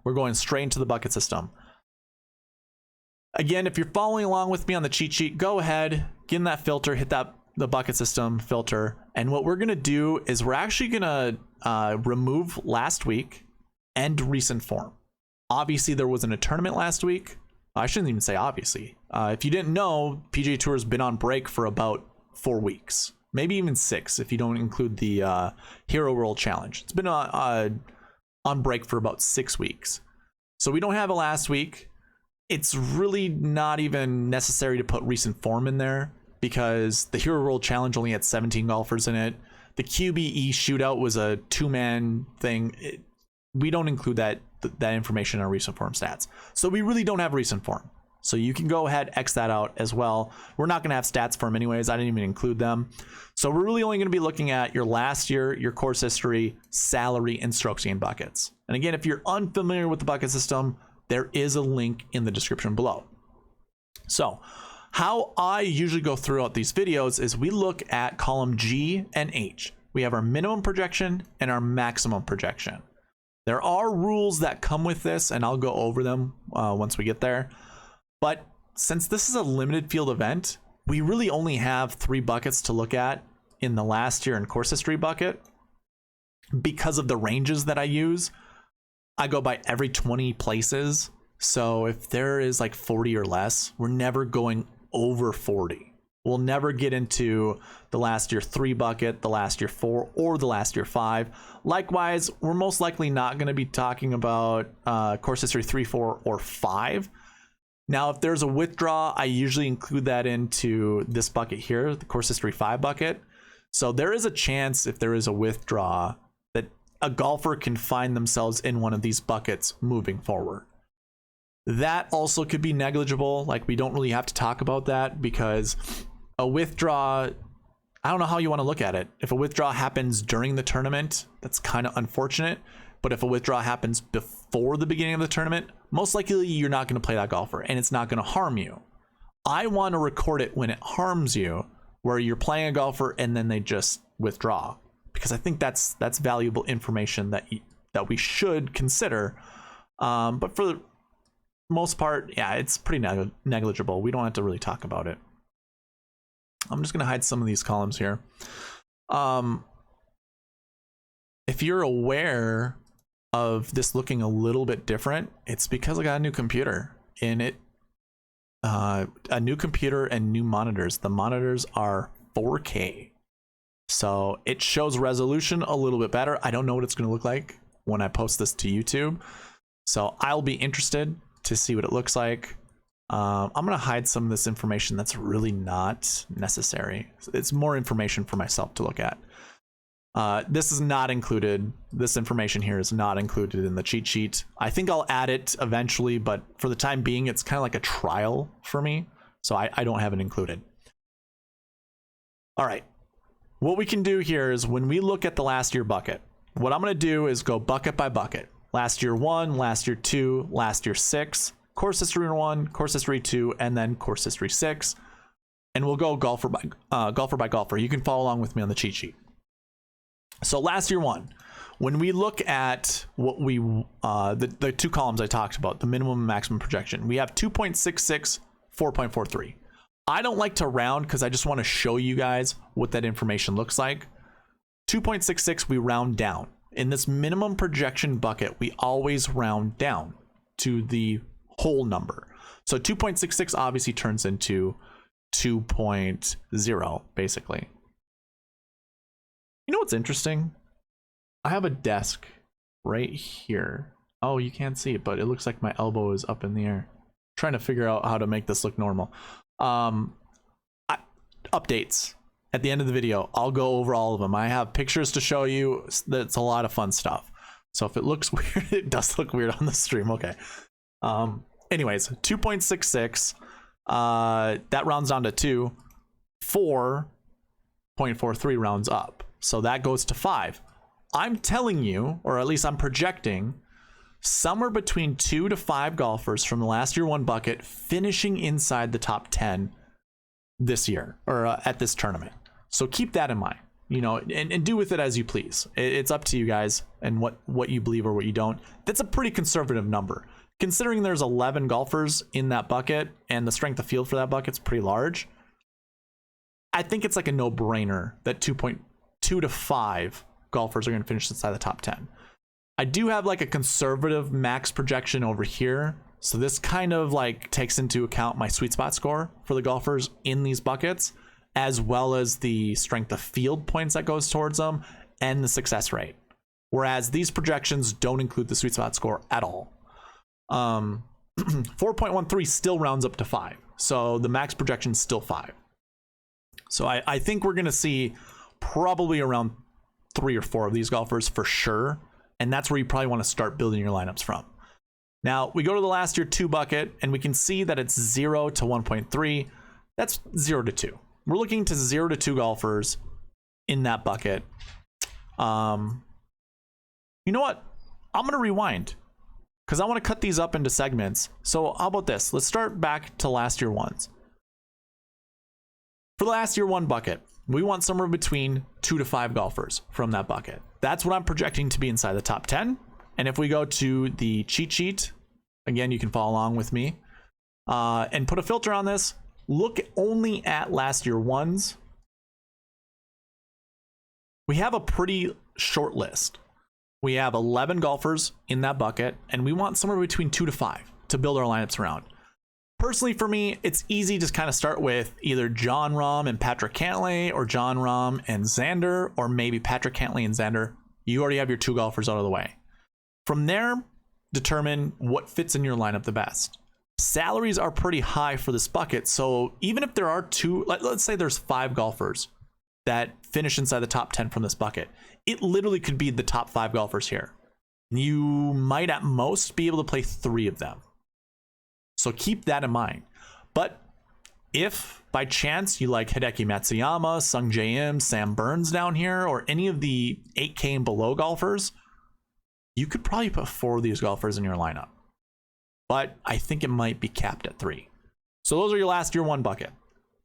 We're going straight into the bucket system. Again, if you're following along with me on the cheat sheet, go ahead, get in that filter, hit the bucket system filter. And what we're going to do is we're actually going to remove last week and recent form. Obviously, there wasn't a tournament last week. I shouldn't even say obviously. If you didn't know, PGA Tour has been on break for about 4 weeks, maybe even 6 if you don't include the Hero World Challenge. It's been on break for about 6 weeks. So we don't have a last week. It's really not even necessary to put recent form in there because the Hero World Challenge only had 17 golfers in it. The QBE shootout was a 2-man thing. We don't include that information in our recent form stats. So we really don't have recent form. So you can go ahead, X that out as well. We're not going to have stats for them anyways. I didn't even include them. So we're really only going to be looking at your last year, your course history, salary, and strokes gained buckets. And again, if you're unfamiliar with the bucket system, there is a link in the description below. So how I usually go throughout these videos is we look at column G and H. We have our minimum projection and our maximum projection. There are rules that come with this, and I'll go over them once we get there. But since this is a limited field event, we really only have 3 buckets to look at in the last year and course history bucket. Because of the ranges that I use, I go by every 20 places. So if there is like 40 or less, we're never going over 40. We'll never get into the last year 3 bucket, the last year 4, or the last year 5. Likewise, we're most likely not going to be talking about course history 3, 4, or 5. Now, if there's a withdraw, I usually include that into this bucket here, the course history 5 bucket. So there is a chance if there is a withdraw that a golfer can find themselves in one of these buckets moving forward. That also could be negligible. Like, we don't really have to talk about that because a withdraw, I don't know how you want to look at it. If a withdraw happens during the tournament, that's kind of unfortunate. But if a withdrawal happens before the beginning of the tournament, most likely you're not going to play that golfer and it's not going to harm you. I want to record it when it harms you, where you're playing a golfer and then they just withdraw, because I think that's valuable information that we should consider. But for the most part, yeah, it's pretty negligible. We don't have to really talk about it. I'm just going to hide some of these columns here. If you're aware of this looking a little bit different, it's because I got a new computer in it. A new computer and new monitors. The monitors are 4K, so it shows resolution a little bit better. I don't know what it's going to look like when I post this to YouTube, so I'll be interested to see what it looks like. I'm going to hide some of this information that's really not necessary. It's more information for myself to look at. This is not included. This information here is not included in the cheat sheet. I think I'll add it eventually, but for the time being, it's kind of like a trial for me, so I don't have it included. All right. What we can do here is when we look at the last year bucket, what I'm going to do is go bucket by bucket. Last year 1, last year 2, last year 6, course history 1, course history 2, and then course history 6. And we'll go golfer by golfer. You can follow along with me on the cheat sheet. So last year 1, when we look at what we the 2 columns I talked about, the minimum and maximum projection, we have 2.66, 4.43. I don't like to round because I just want to show you guys what that information looks like. 2.66 we round down. In this minimum projection bucket, we always round down to the whole number. So 2.66 obviously turns into 2.0 basically. You know what's interesting? I have a desk right here. Oh, you can't see it, but it looks like my elbow is up in the air. I'm trying to figure out how to make this look normal. Updates. At the end of the video, I'll go over all of them. I have pictures to show you. That's a lot of fun stuff. So if it looks weird, it does look weird on the stream. Okay. Anyways, 2.66. That rounds down to 2. 4.43 rounds up. So that goes to 5. I'm telling you, or at least I'm projecting, somewhere between 2 to 5 golfers from the last year 1 bucket finishing inside the top 10 this year, or at this tournament. So keep that in mind. you know, and do with it as you please. It's up to you guys and what you believe or what you don't. That's a pretty conservative number. Considering there's 11 golfers in that bucket and the strength of field for that bucket's pretty large, I think it's like a no-brainer that 2.2 to 5 golfers are going to finish inside the top 10. I do have like a conservative max projection over here. So this kind of like takes into account my sweet spot score for the golfers in these buckets, as well as the strength of field points that goes towards them and the success rate. Whereas these projections don't include the sweet spot score at all. 4.13 still rounds up to 5. So the max projection is still 5. So I think we're going to see probably around 3 or 4 of these golfers for sure. And that's where you probably want to start building your lineups from. Now we go to the last year 2 bucket and we can see that it's 0 to 1.3. That's 0 to 2. We're looking to 0 to 2 golfers in that bucket. You know what? I'm going to rewind because I want to cut these up into segments. So how about this? Let's start back to last year 1s. For the last year 1 bucket, we want somewhere between 2 to 5 golfers from that bucket. That's what I'm projecting to be inside the top 10. And if we go to the cheat sheet, again, you can follow along with me and put a filter on this. Look only at last year 1s. We have a pretty short list. We have 11 golfers in that bucket, and we want somewhere between 2 to 5 to build our lineups around. Personally, for me, it's easy to kind of start with either Jon Rahm and Patrick Cantlay, or Jon Rahm and Xander, or maybe Patrick Cantlay and Xander. You already have your 2 golfers out of the way. From there, determine what fits in your lineup the best. Salaries are pretty high for this bucket, so even if there are 2, let's say there's 5 golfers that finish inside the top 10 from this bucket, it literally could be the top 5 golfers here. You might at most be able to play 3 of them. So keep that in mind. But if by chance you like Hideki Matsuyama, Sung J M, Sam Burns down here, or any of the 8K and below golfers, you could probably put 4 of these golfers in your lineup. But I think it might be capped at 3. So those are your last year 1 bucket.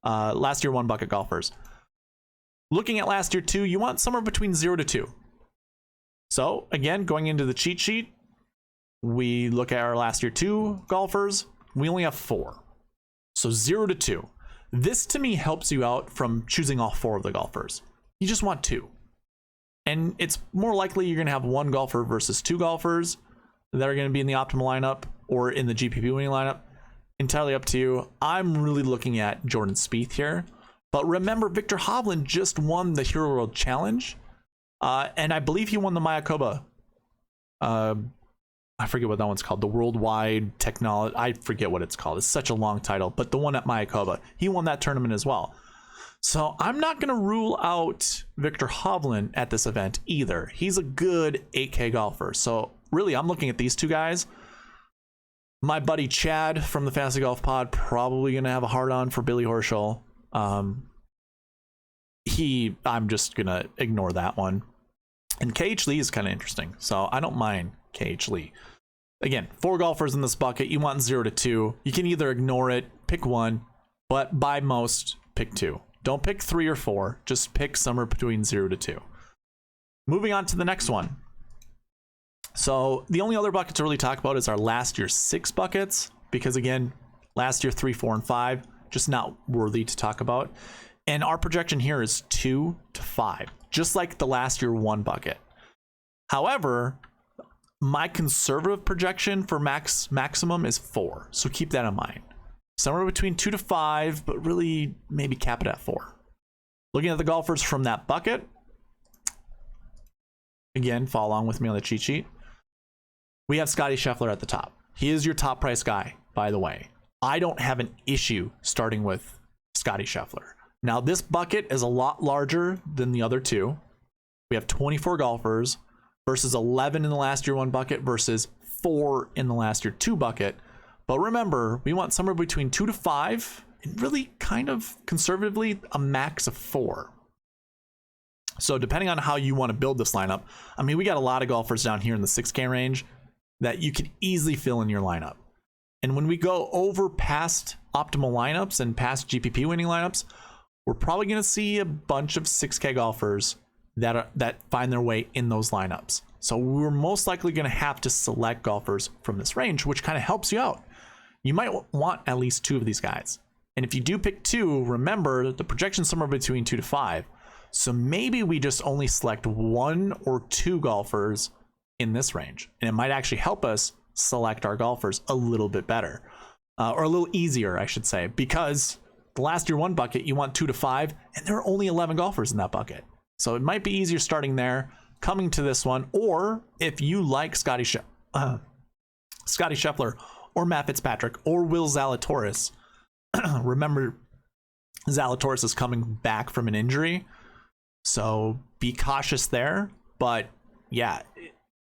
Last year 1 bucket golfers. Looking at last year 2, you want somewhere between 0 to 2. So again, going into the cheat sheet, we look at our last year 2 golfers. We only have 4. So 0 to 2. This to me helps you out from choosing all 4 of the golfers. You just want 2. And it's more likely you're going to have 1 golfer versus 2 golfers that are going to be in the optimal lineup or in the GPP winning lineup. Entirely up to you. I'm really looking at Jordan Spieth here. But remember, Victor Hovland just won the Hero World Challenge. And I believe he won the Mayakoba. I forget what that one's called. The Worldwide Technology. I forget what it's called. It's such a long title. But the one at Mayakoba. He won that tournament as well. So I'm not going to rule out Victor Hovland at this event either. He's a good 8K golfer. So really, I'm looking at these 2 guys. My buddy Chad from the Fantasy Golf Pod probably going to have a hard on for Billy Horschel. I'm just going to ignore that one. And KH Lee is kind of interesting. So I don't mind KH Lee. Again, 4 golfers in this bucket. You want 0 to 2. You can either ignore it, pick 1, but by most, pick 2. Don't pick 3 or 4. Just pick somewhere between 0 to 2. Moving on to the next one. So the only other bucket to really talk about is our last year 6 buckets, because again, last year 3, 4, and 5, just not worthy to talk about. And our projection here is 2 to 5, just like the last year 1 bucket. However, my conservative projection for maximum is 4. So keep that in mind. Somewhere between 2 to 5, but really maybe cap it at 4. Looking at the golfers from that bucket. Again, follow along with me on the cheat sheet. We have Scottie Scheffler at the top. He is your top price guy, by the way. I don't have an issue starting with Scottie Scheffler. Now, this bucket is a lot larger than the other 2. We have 24 golfers versus 11 in the last year 1 bucket versus 4 in the last year 2 bucket. But remember, we want somewhere between 2 to 5 and really kind of conservatively a max of 4. So depending on how you want to build this lineup, I mean, we got a lot of golfers down here in the 6K range that you could easily fill in your lineup. And when we go over past optimal lineups and past GPP winning lineups, we're probably going to see a bunch of 6K golfers that find their way in those lineups. So we're most likely going to have to select golfers from this range, which kind of helps you out. You might want at least 2 of these guys. And if you do pick 2, remember the projection's somewhere between 2 to 5. So maybe we just only select 1 or 2 golfers in this range. And it might actually help us select our golfers a little bit better. Or a little easier, I should say. Because the last year 1 bucket, you want 2 to 5, and there are only 11 golfers in that bucket. So it might be easier starting there, coming to this one. Or if you like Scotty Scheffler or Matt Fitzpatrick or Will Zalatoris, remember Zalatoris is coming back from an injury, so be cautious there. But yeah,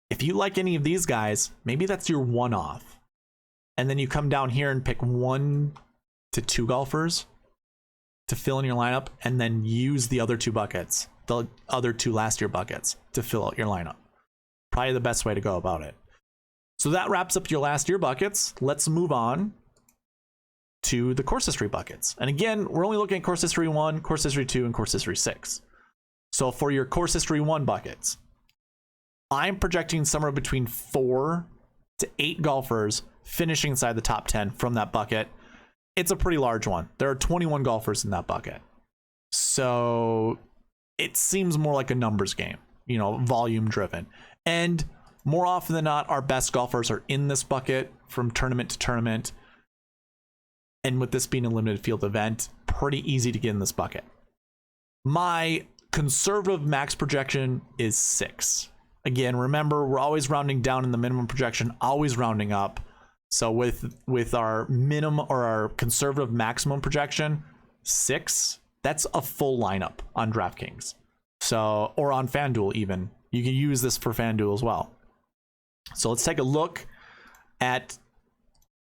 if you like any of these guys, maybe that's your one-off, and then you come down here and pick 1 to 2 golfers to fill in your lineup, and then use the other 2 buckets, the other 2 last year buckets, to fill out your lineup. Probably the best way to go about it. So that wraps up your last year buckets. Let's move on to the course history buckets. And again, we're only looking at course history 1, course history 2, and course history 6. So for your course history 1 buckets, I'm projecting somewhere between 4 to 8 golfers finishing inside the top 10 from that bucket. It's a pretty large one. There are 21 golfers in that bucket. So it seems more like a numbers game, you know, volume driven. And more often than not, our best golfers are in this bucket from tournament to tournament. And with this being a limited field event, pretty easy to get in this bucket. My conservative max projection is 6. Again, remember, we're always rounding down in the minimum projection, always rounding up. So with our minimum or our conservative maximum projection, 6, that's a full lineup on DraftKings. So, or on FanDuel even. You can use this for FanDuel as well. So let's take a look at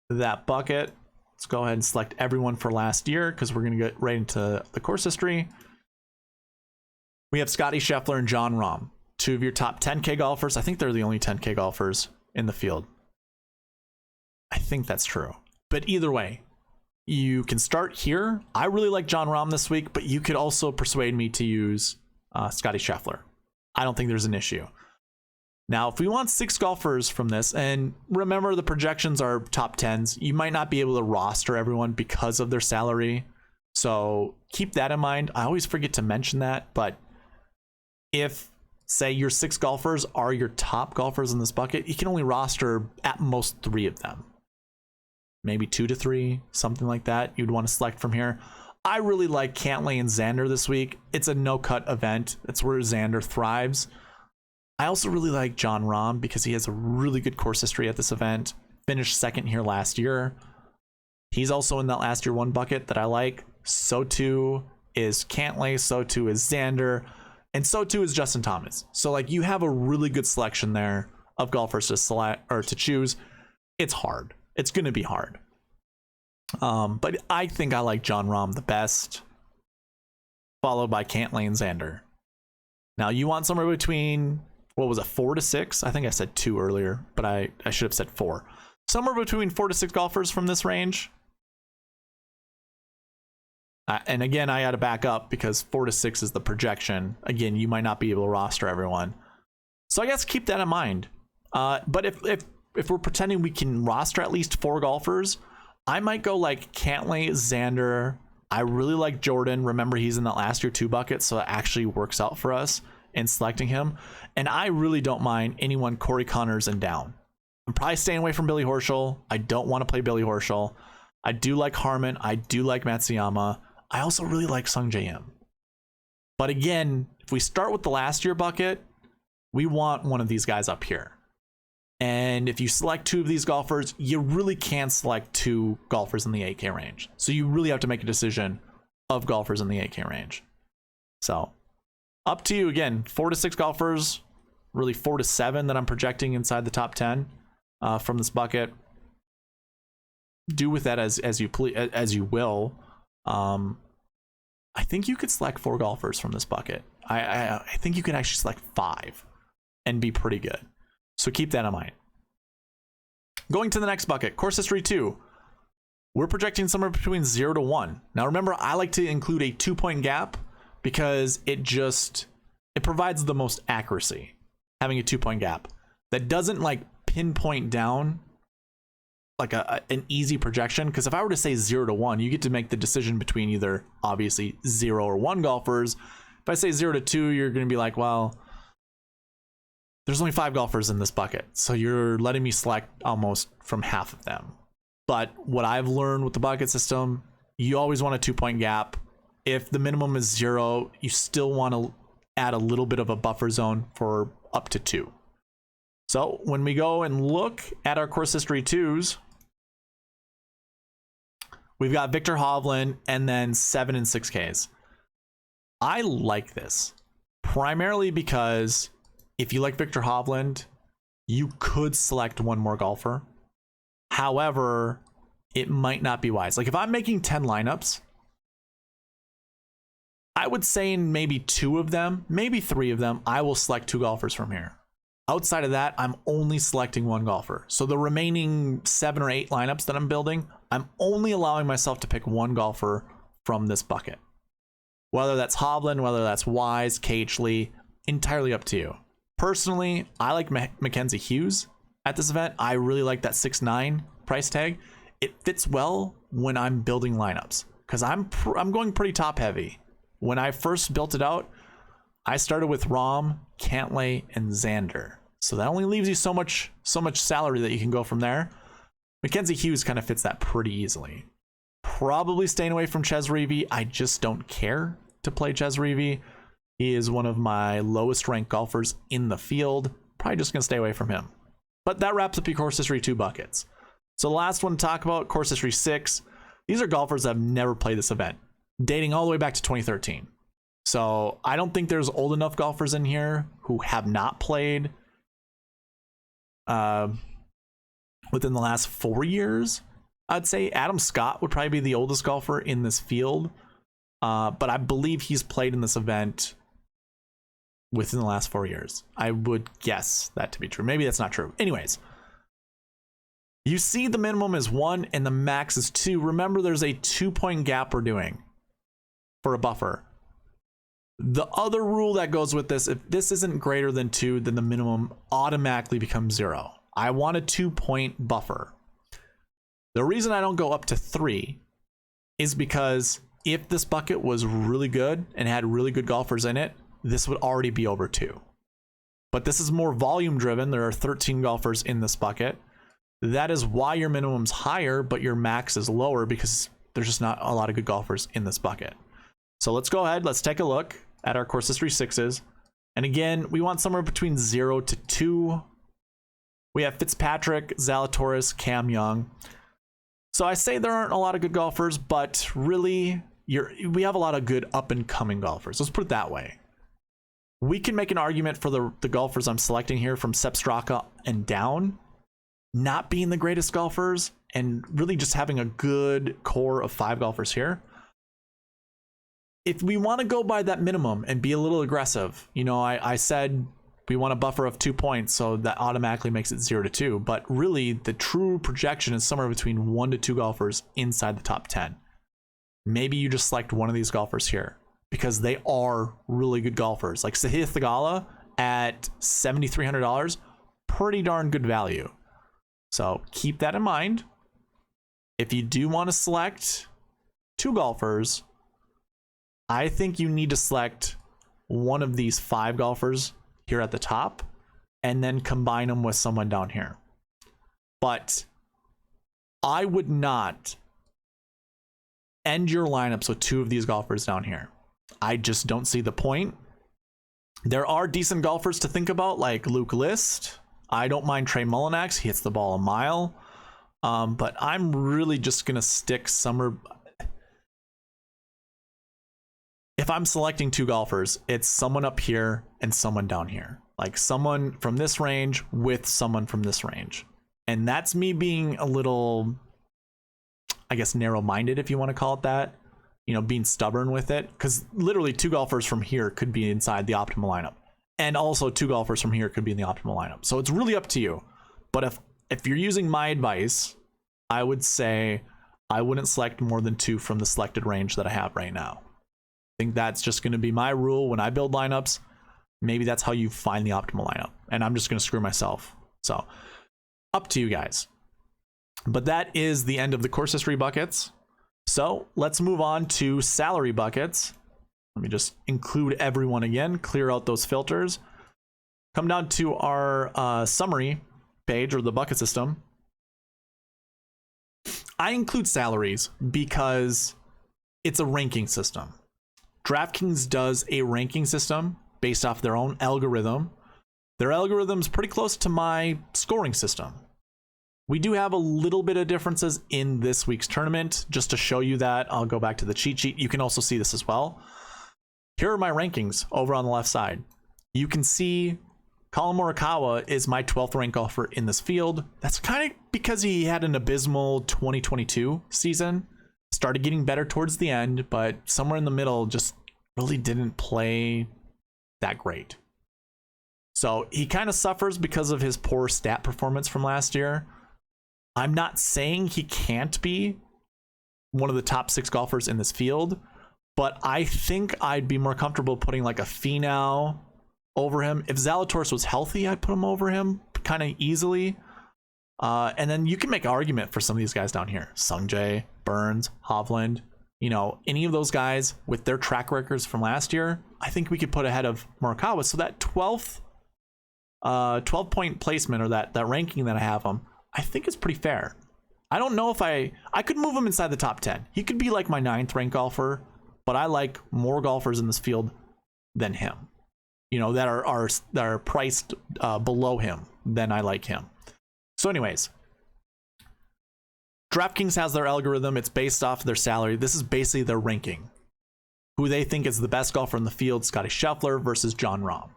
that bucket. Let's go ahead and select everyone for last year, because we're going to get right into the course history. We have Scotty Scheffler and Jon Rahm, 2 of your top 10K golfers. I think they're the only 10K golfers in the field. I think that's true. But either way, you can start here. I really like Jon Rahm this week, but you could also persuade me to use Scotty Scheffler. I don't think there's an issue. Now, if we want 6 golfers from this, and remember the projections are top 10s, you might not be able to roster everyone because of their salary. So keep that in mind. I always forget to mention that, but if, say, your 6 golfers are your top golfers in this bucket, you can only roster at most 3 of them. Maybe 2 to 3, something like that. You'd want to select from here. I really like Cantlay and Xander this week. It's a no-cut event. That's where Xander thrives. I also really like Jon Rahm because he has a really good course history at this event. Finished 2nd here last year. He's also in that last year 1 bucket that I like. So too is Cantlay. So too is Xander. And so too is Justin Thomas. So like you have a really good selection there of golfers to select or to choose. It's hard. It's going to be hard. But I think I like Jon Rahm the best, followed by Cantlay and Xander. Now you want somewhere between, what was it, 4 to 6? I think I said 2 earlier, but I should have said 4. Somewhere between 4 to 6 golfers from this range. And again, I got to back up because 4 to 6 is the projection. Again, you might not be able to roster everyone. So I guess keep that in mind. But if we're pretending we can roster at least 4 golfers, I might go like Cantlay, Xander. I really like Jordan. Remember, he's in that last year 2 bucket, so it actually works out for us in selecting him. And I really don't mind anyone Corey Connors and down. I'm probably staying away from Billy Horschel. I don't want to play Billy Horschel. I do like Harman. I do like Matsuyama. I also really like Sung J M. But again, if we start with the last year bucket, we want one of these guys up here. And if you select 2 of these golfers, you really can't select 2 golfers in the 8K range. So you really have to make a decision of golfers in the 8K range. So up to you. Again, 4 to 6 golfers, really 4 to 7 that I'm projecting inside the top 10 from this bucket. Do with that as you will. I think you could select 4 golfers from this bucket. I think you can actually select 5 and be pretty good. So keep that in mind. Going to the next bucket, course history 2. we're projecting somewhere between 0 to 1. Now remember, I like to include a 2-point gap because it provides the most accuracy, having a 2-point gap. That doesn't like pinpoint down like an easy projection, because if I were to say 0 to 1, you get to make the decision between either obviously 0 or 1 golfers. If I say 0 to 2, you're going to be like, well, there's only 5 golfers in this bucket, so you're letting me select almost from half of them. But what I've learned with the bucket system, you always want a 2-point gap. If the minimum is 0, you still want to add a little bit of a buffer zone for up to 2. So when we go and look at our course history 2s, we've got Victor Hovland and then 7 and 6Ks. I like this primarily because if you like Victor Hovland, you could select one more golfer. However, it might not be wise. Like if I'm making 10 lineups, I would say in maybe 2 of them, maybe 3 of them, I will select 2 golfers from here. Outside of that, I'm only selecting 1 golfer. So the remaining 7 or 8 lineups that I'm building, I'm only allowing myself to pick 1 golfer from this bucket. Whether that's Hovland, whether that's Wise, Cageley, entirely up to you. Personally, I like Mackenzie Hughes at this event. I really like that 6'9" price tag. It fits well when I'm building lineups because I'm going pretty top heavy. When I first built it out, I started with Rahm, Cantlay, and Xander. So that only leaves you so much salary that you can go from there. Mackenzie Hughes kind of fits that pretty easily. Probably staying away from Ches Reavie. I just don't care to play Ches Reavie. He is one of my lowest ranked golfers in the field. Probably just going to stay away from him. But that wraps up your course history 2 buckets. So the last one to talk about, course history 6. These are golfers that have never played this event, dating all the way back to 2013. So I don't think there's old enough golfers in here who have not played within the last 4 years. I'd say Adam Scott would probably be the oldest golfer in this field. But I believe he's played in this event within the last 4 years. I would guess that to be true. Maybe that's not true. Anyways, you see the minimum is 1 and the max is 2. Remember, there's a 2-point gap we're doing for a buffer. The other rule that goes with this, if this isn't greater than 2, then the minimum automatically becomes 0. I want a 2-point buffer. The reason I don't go up to 3 is because if this bucket was really good and had really good golfers in it, this would already be over 2. But this is more volume driven. There are 13 golfers in this bucket. That is why your minimum's higher, but your max is lower because there's just not a lot of good golfers in this bucket. So let's go ahead. Let's take a look at our course history 6s. And again, we want somewhere between 0 to 2. We have Fitzpatrick, Zalatoris, Cam Young. So I say there aren't a lot of good golfers, but really, we have a lot of good up-and-coming golfers. Let's put it that way. We can make an argument for the golfers I'm selecting here from Sepp Straka and down not being the greatest golfers and really just having a good core of 5 golfers here. If we want to go by that minimum and be a little aggressive, you know, I said we want a buffer of 2 points, so that automatically makes it 0 to 2. But really, the true projection is somewhere between 1 to 2 golfers inside the top 10. Maybe you just select one of these golfers here because they are really good golfers. Like Sahith Theegala at $7,300, pretty darn good value. So keep that in mind. If you do want to select 2 golfers, I think you need to select one of these 5 golfers here at the top and then combine them with someone down here. But I would not end your lineups with 2 of these golfers down here. I just don't see the point. There are decent golfers to think about, like Luke List. I don't mind Trey Mullinax. He hits the ball a mile. But I'm really just going to stick somewhere. If I'm selecting 2 golfers, it's someone up here and someone down here. Like someone from this range with someone from this range. And that's me being a little, I guess, narrow-minded, if you want to call it that. You know, being stubborn with it. Because literally 2 golfers from here could be inside the optimal lineup. And also 2 golfers from here could be in the optimal lineup. So it's really up to you. But if you're using my advice, I would say I wouldn't select more than 2 from the selected range that I have right now. I think that's just going to be my rule when I build lineups. Maybe that's how you find the optimal lineup, and I'm just going to screw myself. So up to you guys. But that is the end of the course history buckets. So let's move on to salary buckets. Let me just include everyone again, clear out those filters. Come down to our summary page, or the bucket system. I include salaries because it's a ranking system. DraftKings does a ranking system based off their own algorithm. Their algorithm's pretty close to my scoring system. We do have a little bit of differences in this week's tournament. Just to show you that, I'll go back to the cheat sheet. You can also see this as well. Here are my rankings over on the left side. You can see Colin Morikawa is my 12th ranked golfer in this field. That's kind of because he had an abysmal 2022 season. Started getting better towards the end, but somewhere in the middle just really didn't play that great. So he kind of suffers because of his poor stat performance from last year. I'm not saying he can't be one of the top 6 golfers in this field, but I think I'd be more comfortable putting like a Finau over him. If Zalatoris was healthy, I'd put him over him kind of easily. And then you can make an argument for some of these guys down here. Sungjae, Burns, Hovland, you know, any of those guys with their track records from last year, I think we could put ahead of Morikawa. So that 12 point placement, or that ranking that I have him, I think is pretty fair. I don't know if I could move him inside the top 10. He could be like my 9th ranked golfer, but I like more golfers in this field than him. You know, that are priced below him than I like him. So anyways, DraftKings has their algorithm. It's based off their salary. This is basically their ranking. Who they think is the best golfer in the field, Scotty Scheffler versus Jon Rahm.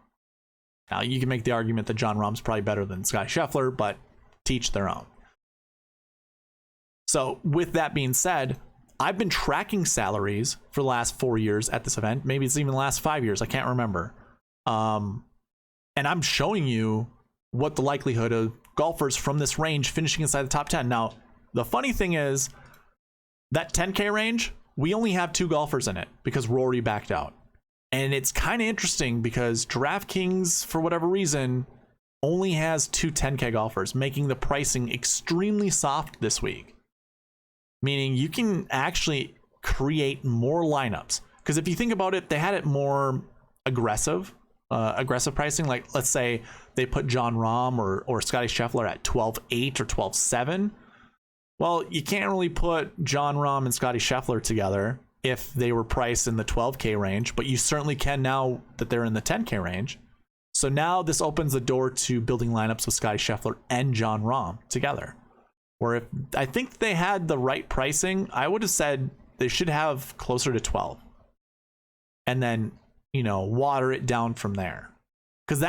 Now, you can make the argument that Jon Rahm's probably better than Scotty Scheffler, but teach their own. So with that being said, I've been tracking salaries for the last 4 years at this event. Maybe it's even the last 5 years. I can't remember. And I'm showing you what the likelihood of golfers from this range finishing inside the top 10. Now, the funny thing is that 10K range, we only have 2 golfers in it because Rory backed out. And it's kind of interesting because DraftKings, for whatever reason, only has 2 10K golfers, making the pricing extremely soft this week. Meaning you can actually create more lineups. Because if you think about it, they had it more aggressive pricing. Like, let's say they put Jon Rahm or Scotty Scheffler at 12.8 or 12.7. Well, you can't really put Jon Rahm and Scotty Scheffler together if they were priced in the 12K range, but you certainly can now that they're in the 10K range. So now this opens the door to building lineups with Scotty Scheffler and Jon Rahm together. Where if I think they had the right pricing, I would have said they should have closer to 12. And then, you know, water it down from there. Because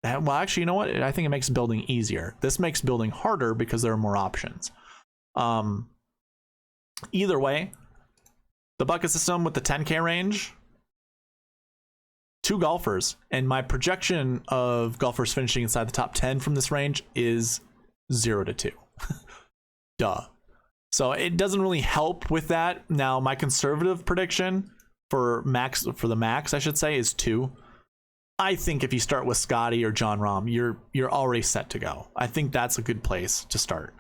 well, actually, you know what? I think it makes building easier. This makes building harder because there are more options. Either way, the bucket system with the 10K range, 2 golfers, and my projection of golfers finishing inside the top 10 from this range is 0 to 2. Duh. So it doesn't really help with that. Now, my conservative prediction for the max, I should say, is 2. I think if you start with Scotty or Jon Rahm, you're already set to go. I think that's a good place to start.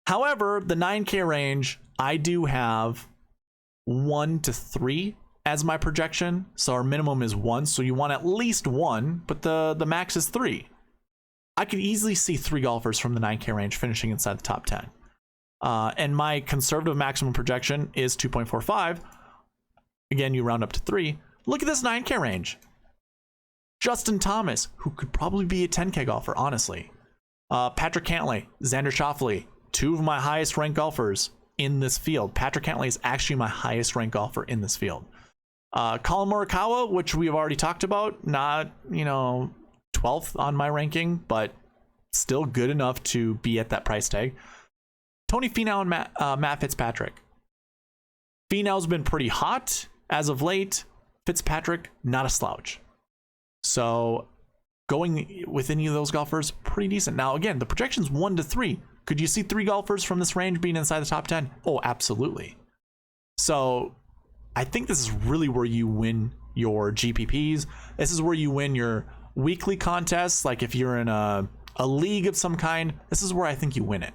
However, the 9K range, I do have 1 to 3 as my projection. So our minimum is 1. So you want at least 1, but the max is 3. I could easily see 3 golfers from the 9K range finishing inside the top 10. And my conservative maximum projection is 2.45. Again, you round up to 3. Look at this 9K range. Justin Thomas, who could probably be a 10K golfer, honestly. Patrick Cantlay, Xander Schauffele, 2 of my highest ranked golfers in this field. Patrick Cantlay is actually my highest ranked golfer in this field. Colin Morikawa, which we've already talked about, not, 12th on my ranking, but still good enough to be at that price tag. Tony Finau and Matt Fitzpatrick. Finau's been pretty hot as of late. Fitzpatrick, not a slouch. So going with any of those golfers, pretty decent. Now, again, the projection's 1 to 3. Could you see 3 golfers from this range being inside the top 10? Oh, absolutely. So I think this is really where you win your GPPs. This is where you win your weekly contests. Like if you're in a league of some kind, this is where I think you win it,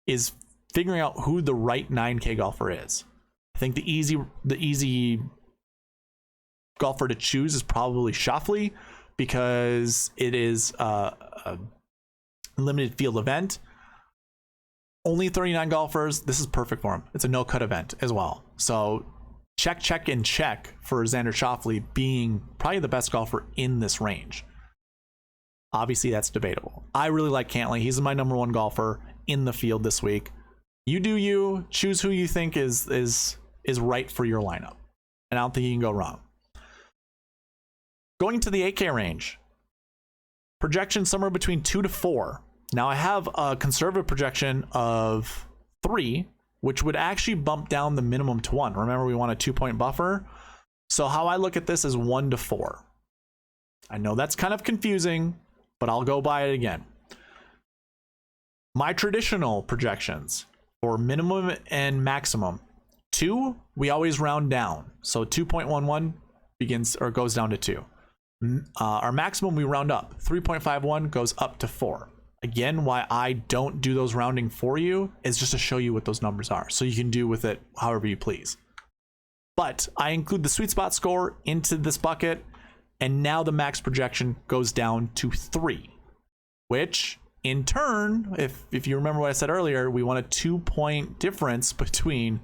is figuring out who the right 9K golfer is. I think the easy golfer to choose is probably Schauffele, because it is a limited field event. Only 39 golfers. This is perfect for him. It's a no-cut event as well. So check, and check for Xander Schauffele being probably the best golfer in this range. Obviously, that's debatable. I really like Cantlay. He's my number 1 golfer in the field this week. You do you. Choose who you think is right for your lineup. And I don't think you can go wrong. Going to the 8K range. Projection somewhere between 2 to 4. Now I have a conservative projection of 3, which would actually bump down the minimum to 1. Remember, we want a 2-point buffer. So how I look at this is 1 to 4. I know that's kind of confusing, but I'll go by it again. My traditional projections for minimum and maximum. 2, we always round down. So 2.11 begins or goes down to 2. Our maximum we round up. 3.51 goes up to 4. Again, why I don't do those rounding for you is just to show you what those numbers are, so you can do with it however you please. But I include the sweet spot score into this bucket, and now the max projection goes down to 3, which in turn, if you remember what I said earlier, we want a 2-point difference between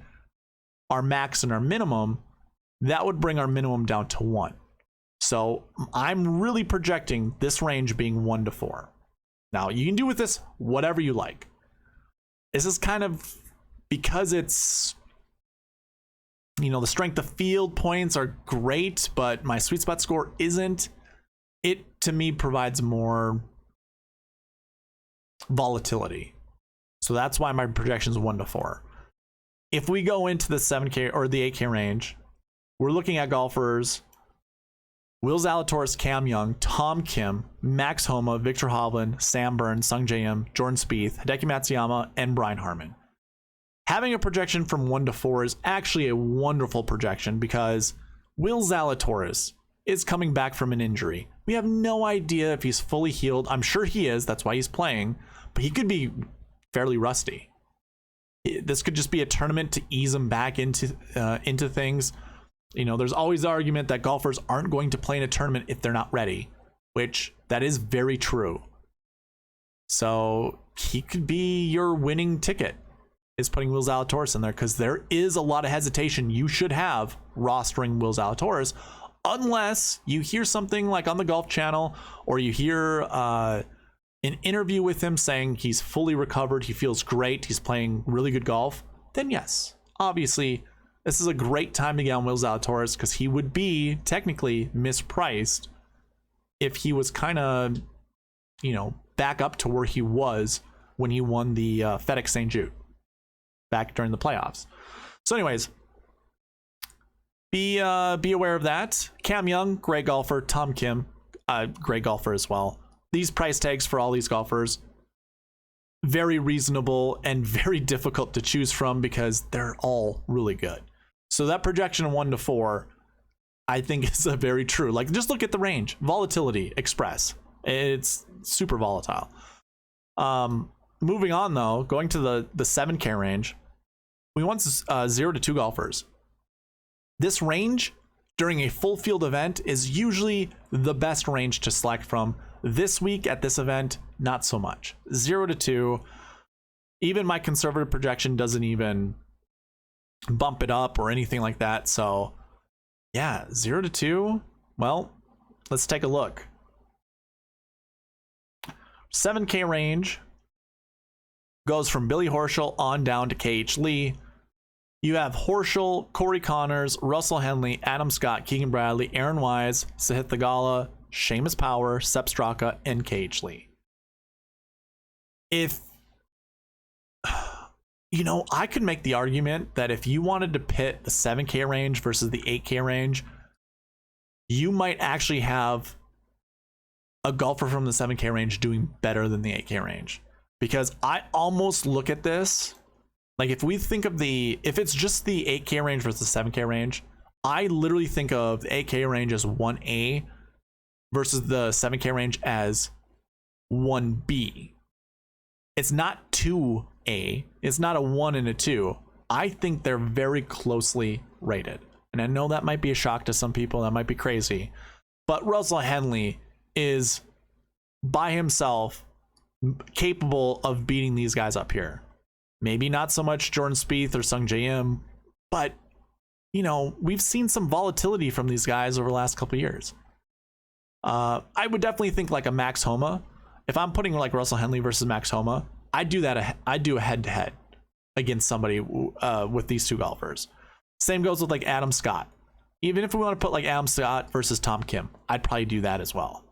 our max and our minimum. That would bring our minimum down to 1. So I'm really projecting this range being 1 to 4. Now, you can do with this whatever you like. This is kind of because it's, the strength of field points are great, but my sweet spot score isn't. It, to me, provides more volatility. So that's why my projection is 1 to 4. If we go into the 7K or the 8K range, we're looking at golfers Will Zalatoris, Cam Young, Tom Kim, Max Homa, Victor Hovland, Sam Burns, Sung J M, Jordan Spieth, Hideki Matsuyama, and Brian Harman. Having a projection from 1 to 4 is actually a wonderful projection because Will Zalatoris is coming back from an injury. We have no idea if he's fully healed. I'm sure he is. That's why he's playing. But he could be fairly rusty. This could just be a tournament to ease him back into things. There's always the argument that golfers aren't going to play in a tournament if they're not ready, which that is very true. So he could be your winning ticket, is putting Will Zalatoris in there, because there is a lot of hesitation you should have rostering Will Zalatoris, unless you hear something like on the Golf Channel, or you hear an interview with him saying he's fully recovered, he feels great, he's playing really good golf. Then yes, obviously this is a great time to get on Will Zalatoris, because he would be technically mispriced if he was kind of, back up to where he was when he won the FedEx St. Jude back during the playoffs. So anyways, be aware of that. Cam Young, great golfer. Tom Kim, great golfer as well. These price tags for all these golfers, very reasonable and very difficult to choose from because they're all really good. So that projection of 1 to 4, I think is a very true. Like, just look at the range. Volatility Express. It's super volatile. Moving on, though, going to the 7K range, we want 0 to 2 golfers. This range during a full field event is usually the best range to select from. This week at this event, not so much. 0 to 2. Even my conservative projection doesn't even bump it up or anything like that. So yeah, 0 to 2. Well, let's take a look. 7K range goes from Billy Horschel on down to KH Lee. You have Horschel, Corey Connors, Russell Henley, Adam Scott, Keegan Bradley, Aaron Wise, Sahith Theegala, Seamus Power, Sepp Straka, and KH Lee. If I could make the argument that if you wanted to pit the 7K range versus the 8K range, you might actually have a golfer from the 7K range doing better than the 8K range. because I almost look at this like if we think of if it's just the 8K range versus the 7K range, I literally think of the 8K range as 1A versus the 7K range as 1B. It's not 2A. It's not a 1 and a 2. I think they're very closely rated. And I know that might be a shock to some people. That might be crazy. But Russell Henley is by himself capable of beating these guys up here. Maybe not so much Jordan Spieth or Sung J M, but you know, we've seen some volatility from these guys over the last couple of years. I would definitely think like a Max Homa. If I'm putting like Russell Henley versus Max Homa, I'd do that. I'd do a head-to-head against somebody with these two golfers. Same goes with like Adam Scott. Even if we want to put like Adam Scott versus Tom Kim, I'd probably do that as well.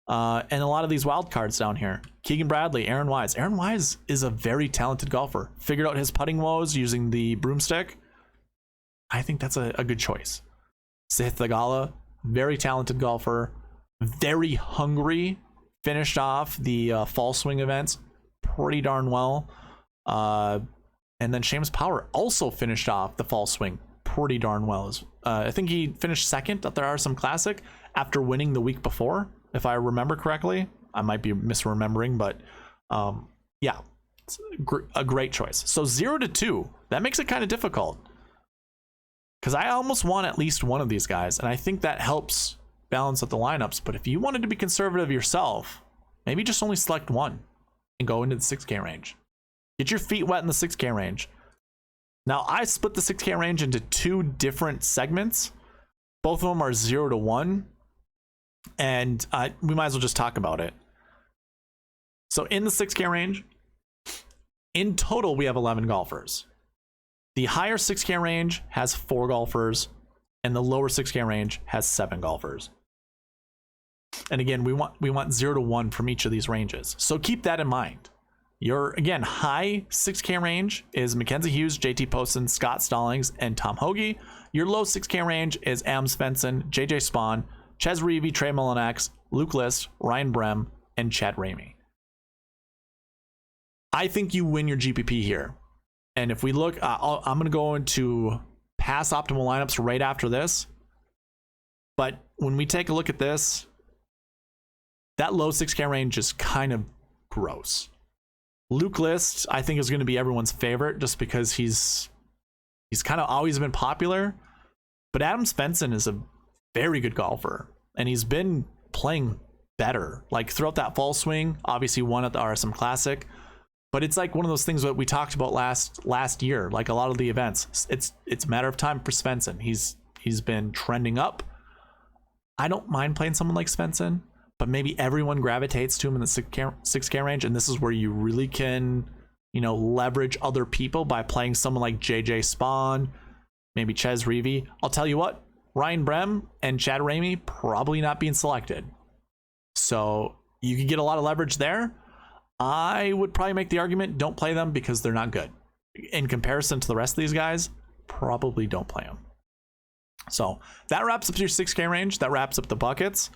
And a lot of these wild cards down here. Keegan Bradley, Aaron Wise. Aaron Wise is a very talented golfer. Figured out his putting woes using the broomstick. I think that's a good choice. Sahith Theegala, very talented golfer. Very hungry. Finished off the fall swing events pretty darn well. And then Seamus Power also finished off the fall swing pretty darn well. I think he finished second at the RSM Classic after winning the week before, if I remember correctly. I might be misremembering, but yeah, it's a great choice. So 0 to 2, that makes it kind of difficult because I almost want at least one of these guys, and I think that helps balance out the lineups. But if you wanted to be conservative yourself, maybe just only select one and go into the 6K range. Get your feet wet in the 6K range. Now, I split the 6K range into two different segments. Both of them are 0 to 1. And we might as well just talk about it. So in the 6K range, in total, we have 11 golfers. The higher 6K range has 4 golfers, and the lower 6K range has 7 golfers. And again, we want 0 to 1 from each of these ranges. So keep that in mind. Your, again, high 6K range is Mackenzie Hughes, JT Poston, Scott Stallings, and Tom Hoagie. Your low 6K range is Am Svensson, JJ Spawn, Ches Reavie, Trey Mullinax, Luke List, Ryan Brem, and Chad Ramey. I think you win your GPP here. And if we look, I'm going to go into past optimal lineups right after this. But when we take a look at this, that low 6K range is kind of gross. Luke List, I think, is going to be everyone's favorite just because he's kind of always been popular. But Adam Svensson is a very good golfer, and he's been playing better. Like throughout that fall swing, obviously won at the RSM Classic. But it's like one of those things that we talked about last year. Like a lot of the events, it's a matter of time for Svensson. He's been trending up. I don't mind playing someone like Svensson, but maybe everyone gravitates to him in the 6K range, and this is where you really can, leverage other people by playing someone like JJ Spawn, maybe Ches Reavie. I'll tell you what, Ryan Brem and Chad Ramey probably not being selected. So you can get a lot of leverage there. I would probably make the argument, don't play them because they're not good. In comparison to the rest of these guys, probably don't play them. So that wraps up your 6K range. That wraps up the buckets.